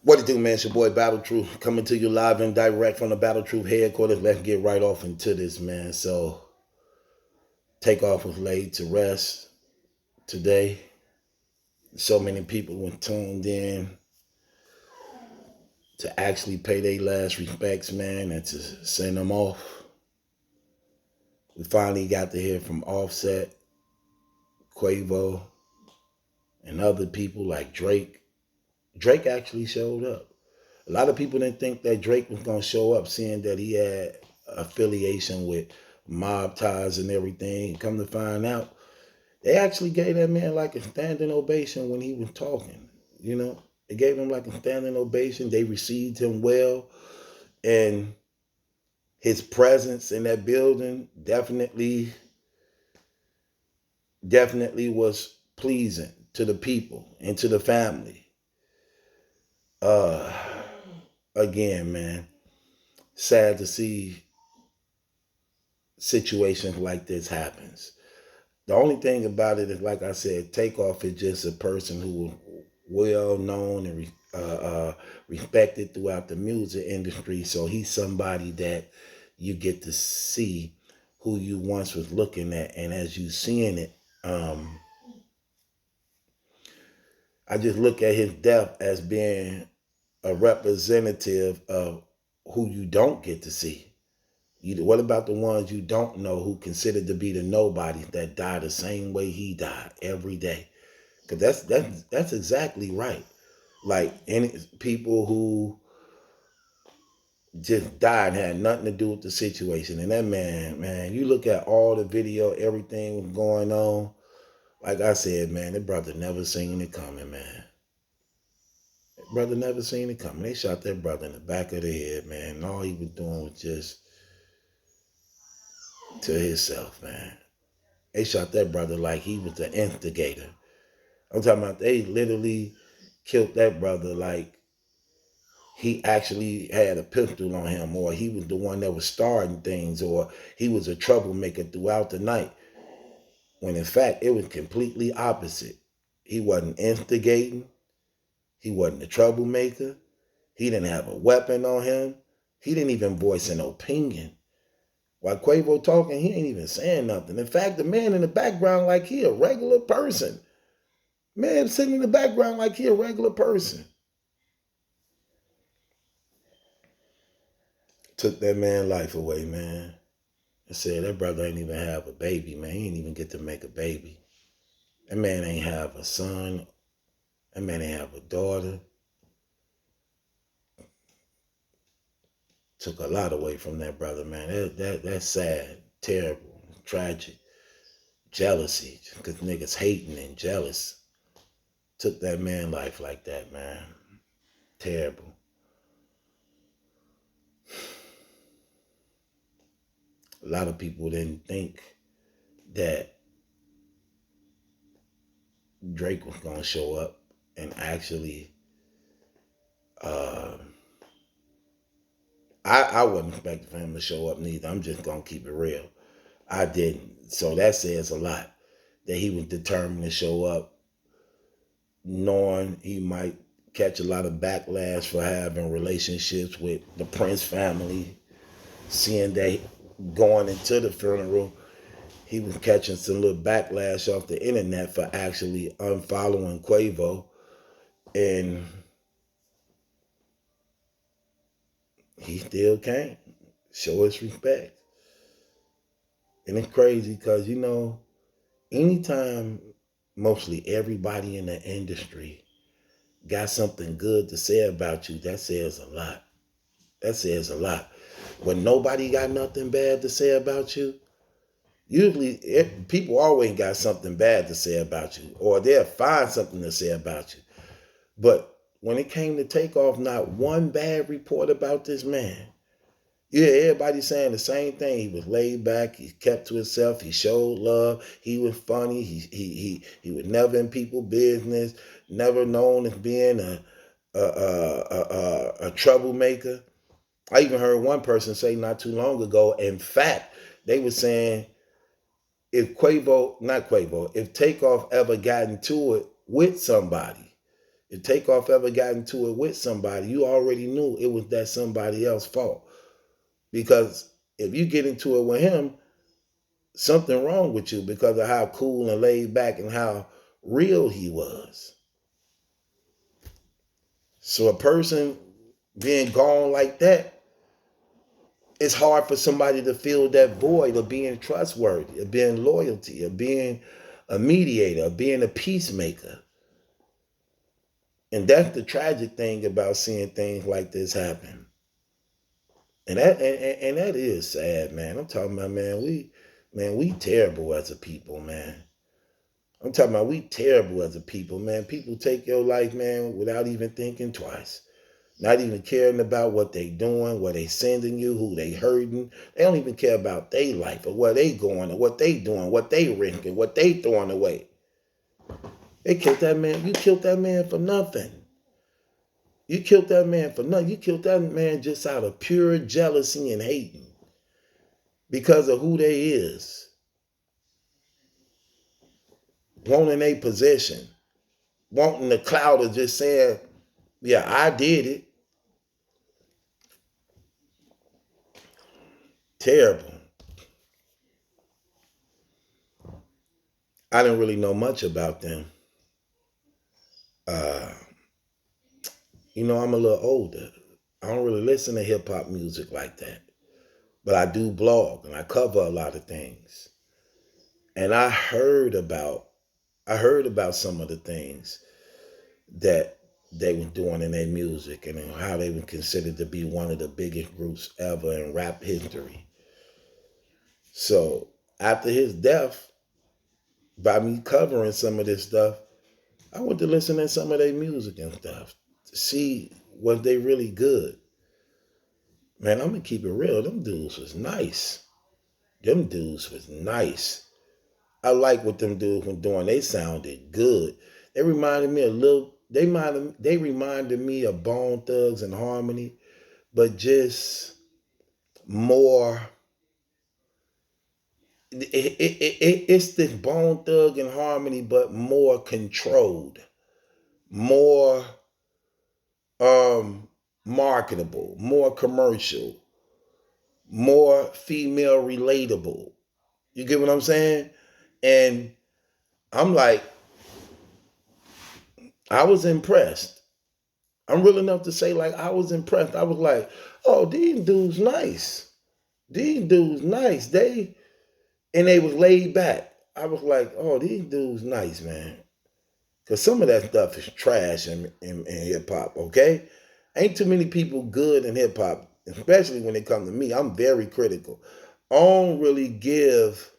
What it do, man? It's your boy Battle Truth coming to you live and direct from the Battle Truth headquarters. Let's get right off into this, man. So, Takeoff was laid to rest today. So many people were tuned in to actually pay their last respects, man, and to send them off. We finally got to hear from Offset, Quavo, and other people like Drake. Drake actually showed up. A lot of people didn't think that Drake was going to show up, seeing that he had affiliation with mob ties and everything. Come to find out, they actually gave that man like a standing ovation when he was talking. You know, they gave him like a standing ovation. They received him well, and his presence in that building definitely was pleasing to the people and to the family. Uh, Again, man, sad to see situations like this happens. The only thing about it is, like I said, Takeoff is just a person who was well known and respected throughout the music industry. So he's somebody that you get to see who you once was looking at, and as you seeing it, I just look at his death as being a representative of who you don't get to see. What about the ones you don't know who considered to be the nobodies that die the same way he died every day? Because that's exactly right. Like any people who just died had nothing to do with the situation. And that man, you look at all the video, everything was going on. Like I said, man, that brother never seen it coming, man. That brother never seen it coming. They shot that brother in the back of the head, man. And all he was doing was just to himself, man. They shot that brother like he was the instigator. I'm talking about they literally killed that brother like he actually had a pistol on him, or he was the one that was starting things, or he was a troublemaker throughout the night. When in fact, it was completely opposite. He wasn't instigating. He wasn't a troublemaker. He didn't have a weapon on him. He didn't even voice an opinion. While Quavo talking, he ain't even saying nothing. In fact, the man in the background like he a regular person. Man sitting in the background like he a regular person. Took that man life away, man. And said that brother ain't even have a baby, man. He ain't even get to make a baby. That man ain't have a son. That man ain't have a daughter. Took a lot away from that brother, man. That's sad, terrible, tragic. Jealousy, because niggas hating and jealous. Took that man life like that, man. Terrible. A lot of people didn't think that Drake was gonna show up, and actually, uh, I wasn't expecting for him to show up neither. I'm just gonna keep it real. I didn't. So that says a lot that he was determined to show up, knowing he might catch a lot of backlash for having relationships with the Prince family, seeing that going into the funeral, he was catching some little backlash off the internet for actually unfollowing Quavo. And he still came. Show his respect. And it's crazy because, anytime mostly everybody in the industry got something good to say about you, that says a lot. That says a lot. When nobody got nothing bad to say about you, usually people always got something bad to say about you, or they'll find something to say about you. But when it came to Takeoff, not one bad report about this man. Yeah, everybody saying the same thing. He was laid back. He kept to himself. He showed love. He was funny. He was never in people's business. Never known as being a troublemaker. I even heard one person say not too long ago. In fact, they were saying if Takeoff ever got into it with somebody, If Takeoff ever got into it with somebody, you already knew it was that somebody else's fault. Because if you get into it with him, something wrong with you because of how cool and laid back and how real he was. So a person being gone like that, it's hard for somebody to fill that void of being trustworthy, of being loyalty, of being a mediator, of being a peacemaker. And that's the tragic thing about seeing things like this happen. And that is sad, man. I'm talking about, we terrible as a people, man. I'm talking about we terrible as a people, man. People take your life, man, without even thinking twice. Not even caring about what they doing, what they sending you, who they hurting. They don't even care about their life or where they going or what they doing, what they risking, what they throwing away. They killed that man. You killed that man for nothing. You killed that man for nothing. You killed that man just out of pure jealousy and hating because of who they is. Wanting a possession. Wanting the clout of just saying, yeah, I did it. Terrible. I didn't really know much about them. I'm a little older. I don't really listen to hip hop music like that. But I do blog and I cover a lot of things. And I heard about some of the things that they were doing in their music and how they were considered to be one of the biggest groups ever in rap history. So after his death, by me covering some of this stuff, I went to listen to some of their music and stuff to see was they really good. Man, I'm gonna keep it real. Them dudes was nice. Them dudes was nice. I like what them dudes were doing. They sounded good. They reminded me a little. They reminded me of Bone Thugs and Harmony, but just more. It's the Bone Thug and Harmony, but more controlled, more marketable, more commercial, more female relatable. You get what I'm saying? And I'm like, I was impressed. I'm real enough to say, like, I was impressed. I was like, oh, these dudes nice. These dudes nice. They was laid back. I was like, oh, these dudes nice, man. Because some of that stuff is trash in hip hop, okay? Ain't too many people good in hip hop, especially when it comes to me. I'm very critical. I don't really give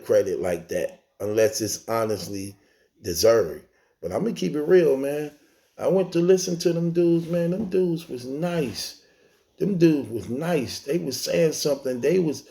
credit like that unless it's honestly deserved. But I'm gonna keep it real, man. I went to listen to them dudes, man. Them dudes was nice. Them dudes was nice. They was saying something. They was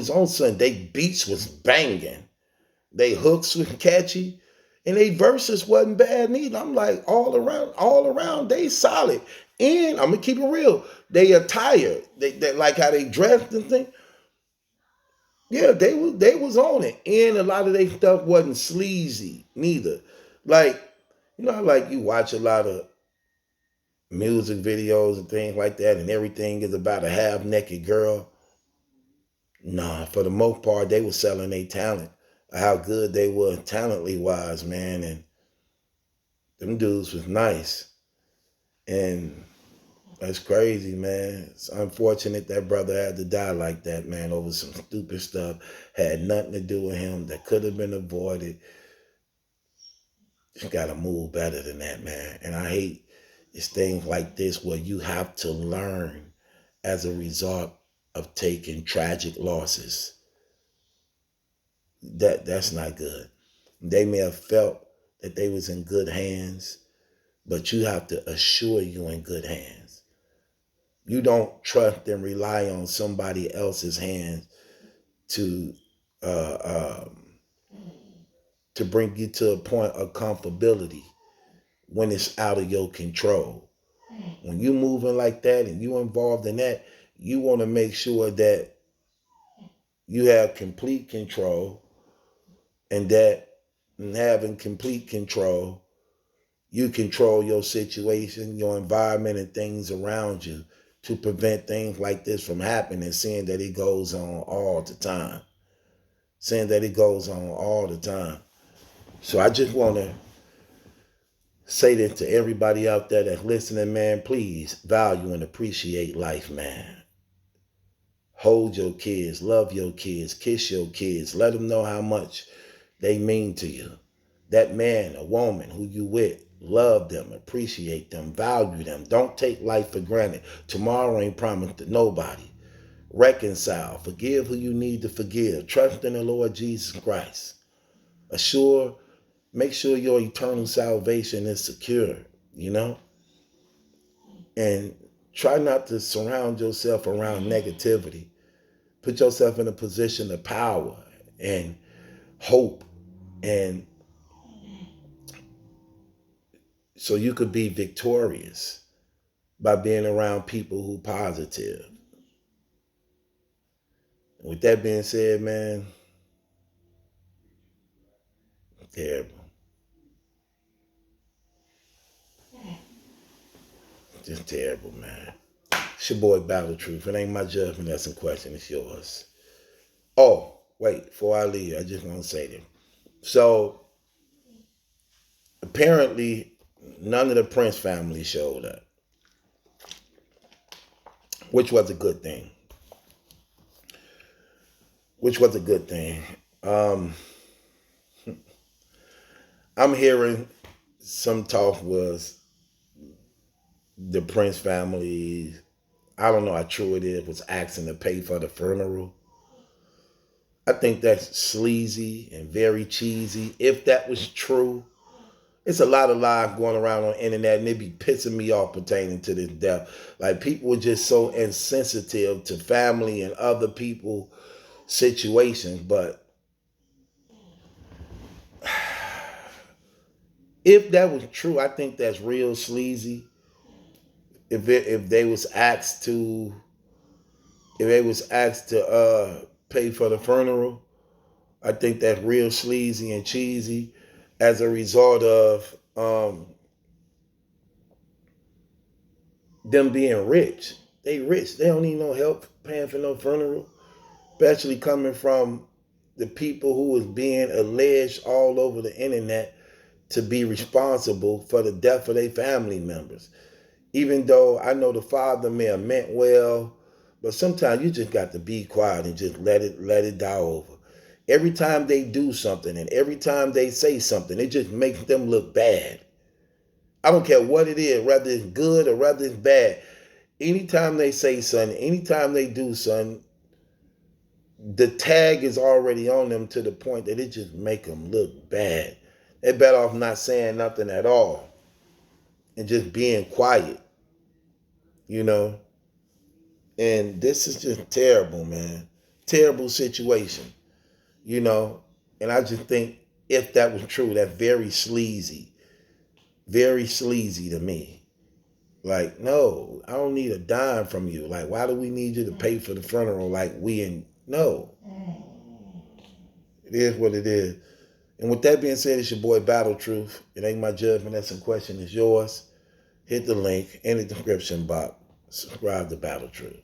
on something. They beats was banging. They hooks was catchy. And they verses wasn't bad neither. I'm like, all around, they solid. And I'm gonna keep it real. They attire. They like how they dressed and things. Yeah, they was on it. And a lot of their stuff wasn't sleazy neither. Like, like you watch a lot of music videos and things like that, and everything is about a half-naked girl. Nah, for the most part, they were selling their talent, how good they were talently wise, man. And them dudes was nice. And that's crazy, man. It's unfortunate that brother had to die like that, man, over some stupid stuff. Had nothing to do with him that could have been avoided. You gotta move better than that, man. And I hate it's things like this where you have to learn as a result of taking tragic losses. That's not good. They may have felt that they was in good hands, but you have to assure you in good hands. You don't trust and rely on somebody else's hands to uh, um, to bring you to a point of comfortability when it's out of your control. When you moving like that and you involved in that, you want to make sure that you have complete control, and that in having complete control, You control your situation, your environment, and things around you to prevent things like this from happening, seeing that it goes on all the time. Seeing that it goes on all the time. So I just want to say that to everybody out there that's listening, man, please value and appreciate life, man. Hold your kids, love your kids, kiss your kids, let them know how much they mean to you. That man or woman who you with, love them, appreciate them, value them. Don't take life for granted. Tomorrow ain't promised to nobody. Reconcile, forgive who you need to forgive. Trust in the Lord Jesus Christ. Make sure your eternal salvation is secure, you know? And try not to surround yourself around negativity. Put yourself in a position of power and hope, and so you could be victorious by being around people who positive. With that being said, man, terrible. Just terrible, man. It's your boy Battle Truth. It ain't my judgment that's in question, it's yours. Oh, wait, before I leave, I just want to say this. So, apparently, none of the Prince family showed up, which was a good thing. I'm hearing some talk was the Prince family, I don't know how true it is, was asking to pay for the funeral. I think that's sleazy and very cheesy. If that was true, it's a lot of lies going around on the internet, and it be pissing me off pertaining to this death. Like, people are just so insensitive to family and other people situations. But if that was true, I think that's real sleazy. If they was asked to pay for the funeral, I think that's real sleazy and cheesy as a result of them being rich. They rich. They don't need no help paying for no funeral, especially coming from the people who is being alleged all over the internet to be responsible for the death of their family members. Even though I know the father may have meant well, but sometimes you just got to be quiet and just let it die over. Every time they do something and every time they say something, it just makes them look bad. I don't care what it is, whether it's good or whether it's bad. Anytime they say something, anytime they do something, the tag is already on them to the point that it just make them look bad. They're better off not saying nothing at all and just being quiet, you know? And this is just terrible, man. Terrible situation, you know? And I just think if that was true, that's very sleazy to me. Like, no, I don't need a dime from you. Like, why do we need you to pay for the funeral? Like, no. It is what it is. And with that being said, it's your boy Battle Truth. It ain't my judgment that's in question, it's yours. Hit the link in the description box. Subscribe to Battle Truth.